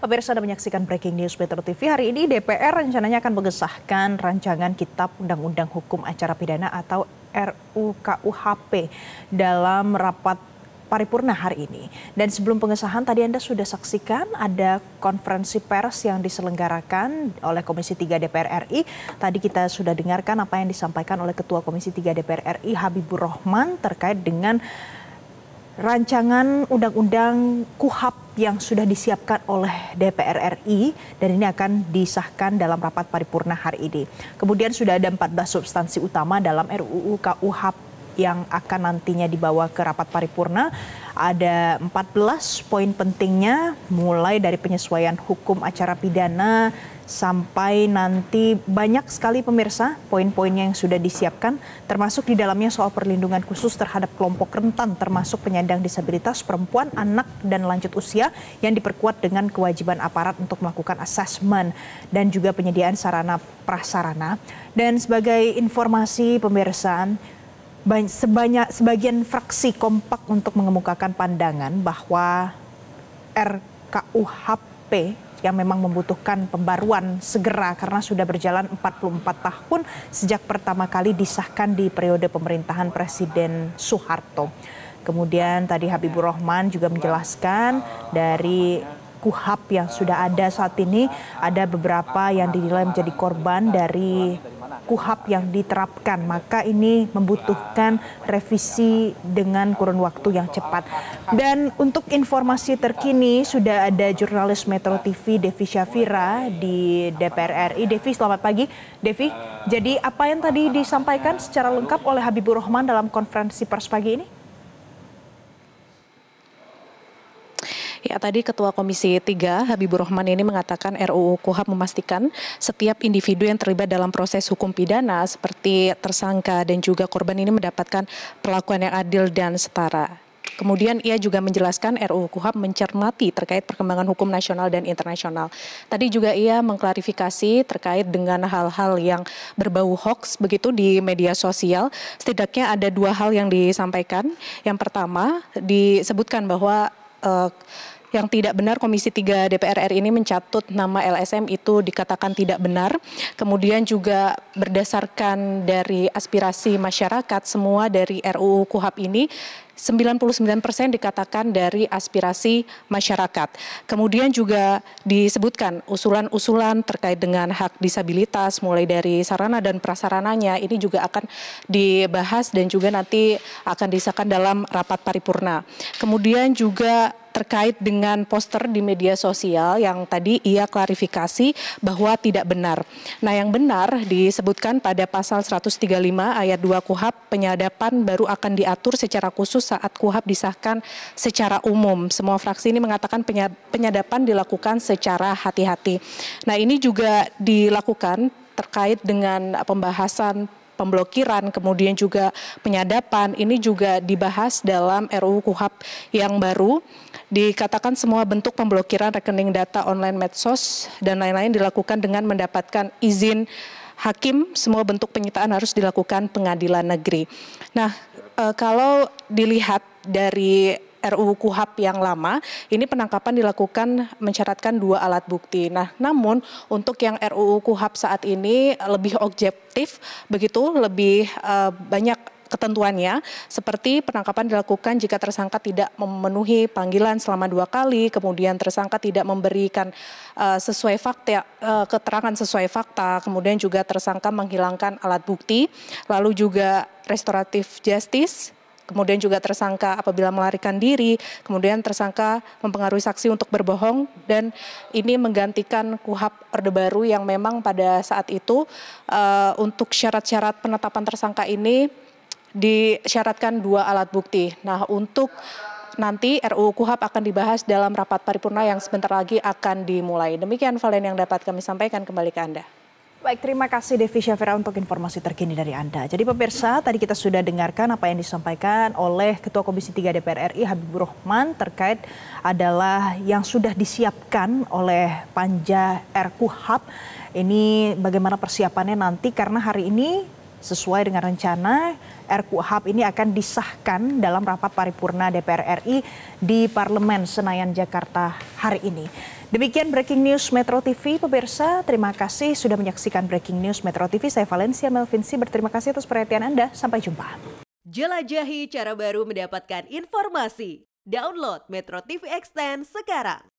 Pemirsa, Anda menyaksikan Breaking News Metro TV. Hari ini DPR rencananya akan mengesahkan rancangan Kitab Undang-Undang Hukum Acara Pidana atau RUU-KUHP dalam rapat paripurna hari ini. Dan sebelum pengesahan, tadi Anda sudah saksikan ada konferensi pers yang diselenggarakan oleh Komisi 3 DPR RI. Tadi kita sudah dengarkan apa yang disampaikan oleh Ketua Komisi 3 DPR RI Habibur Rahman terkait dengan rancangan undang-undang KUHP yang sudah disiapkan oleh DPR RI dan ini akan disahkan dalam rapat paripurna hari ini. Kemudian sudah ada 14 substansi utama dalam RUU KUHP yang akan nantinya dibawa ke rapat paripurna. Ada 14 poin pentingnya, mulai dari penyesuaian hukum acara pidana sampai nanti banyak sekali pemirsa poin-poinnya yang sudah disiapkan, termasuk di dalamnya soal perlindungan khusus terhadap kelompok rentan termasuk penyandang disabilitas, perempuan, anak, dan lanjut usia yang diperkuat dengan kewajiban aparat untuk melakukan asesmen dan juga penyediaan sarana prasarana. Dan sebagai informasi pemirsa, sebagian fraksi kompak untuk mengemukakan pandangan bahwa RKUHP yang memang membutuhkan pembaruan segera karena sudah berjalan 44 tahun sejak pertama kali disahkan di periode pemerintahan Presiden Soeharto. Kemudian tadi Habibur Rahman juga menjelaskan dari KUHP yang sudah ada saat ini ada beberapa yang dinilai menjadi korban dari KUHP yang diterapkan, maka ini membutuhkan revisi dengan kurun waktu yang cepat. Dan untuk informasi terkini sudah ada jurnalis Metro TV Devi Syafira di DPR RI. Devi, selamat pagi. Devi, jadi apa yang tadi disampaikan secara lengkap oleh Habibur Rahman dalam konferensi pers pagi ini? Ya, tadi Ketua Komisi 3 Habibur Rahman ini mengatakan RUU KUHP memastikan setiap individu yang terlibat dalam proses hukum pidana seperti tersangka dan juga korban ini mendapatkan perlakuan yang adil dan setara. Kemudian ia juga menjelaskan RUU KUHP mencermati terkait perkembangan hukum nasional dan internasional. Tadi juga ia mengklarifikasi terkait dengan hal-hal yang berbau hoax begitu di media sosial. Setidaknya ada dua hal yang disampaikan. Yang pertama disebutkan bahwa yang tidak benar Komisi 3 DPR RI ini mencatut nama LSM itu dikatakan tidak benar. Kemudian juga berdasarkan dari aspirasi masyarakat semua dari RUU KUHP ini 99% dikatakan dari aspirasi masyarakat. Kemudian juga disebutkan usulan-usulan terkait dengan hak disabilitas mulai dari sarana dan prasarananya ini juga akan dibahas dan juga nanti akan disahkan dalam rapat paripurna. Kemudian juga terkait dengan poster di media sosial yang tadi ia klarifikasi bahwa tidak benar. Nah, yang benar disebutkan pada pasal 135 ayat 2 KUHP, penyadapan baru akan diatur secara khusus saat KUHP disahkan secara umum. Semua fraksi ini mengatakan penyadapan dilakukan secara hati-hati. Nah, ini juga dilakukan terkait dengan pembahasan pemblokiran, kemudian juga penyadapan, ini juga dibahas dalam RUU KUHP yang baru. Dikatakan semua bentuk pemblokiran rekening data online medsos dan lain-lain dilakukan dengan mendapatkan izin hakim, semua bentuk penyitaan harus dilakukan pengadilan negeri. Nah, kalau dilihat dari RUU KUHP yang lama, ini penangkapan dilakukan mensyaratkan 2 alat bukti. Nah, namun untuk yang RUU KUHP saat ini lebih objektif, begitu lebih banyak ketentuannya, seperti penangkapan dilakukan jika tersangka tidak memenuhi panggilan selama 2 kali, kemudian tersangka tidak memberikan sesuai fakta, keterangan sesuai fakta, kemudian juga tersangka menghilangkan alat bukti, lalu juga restoratif justice, kemudian juga tersangka apabila melarikan diri, kemudian tersangka mempengaruhi saksi untuk berbohong, dan ini menggantikan KUHP Orde Baru yang memang pada saat itu untuk syarat-syarat penetapan tersangka ini disyaratkan 2 alat bukti. Nah, untuk nanti RUU KUHP akan dibahas dalam rapat paripurna yang sebentar lagi akan dimulai. Demikian Valen yang dapat kami sampaikan, kembali ke Anda. Baik, terima kasih Devi Syafira untuk informasi terkini dari Anda. Jadi pemirsa, tadi kita sudah dengarkan apa yang disampaikan oleh Ketua Komisi 3 DPR RI Habibur Rahman terkait adalah yang sudah disiapkan oleh Panja RKUHP. Ini bagaimana persiapannya nanti karena hari ini sesuai dengan rencana RKUHP ini akan disahkan dalam rapat paripurna DPR RI di Parlemen Senayan Jakarta hari ini. Demikian Breaking News Metro TV, pemirsa. Terima kasih sudah menyaksikan Breaking News Metro TV. Saya Valencia Melvinsi, berterima kasih atas perhatian Anda. Sampai jumpa. Jelajahi cara baru mendapatkan informasi. Download Metro TV Extend sekarang.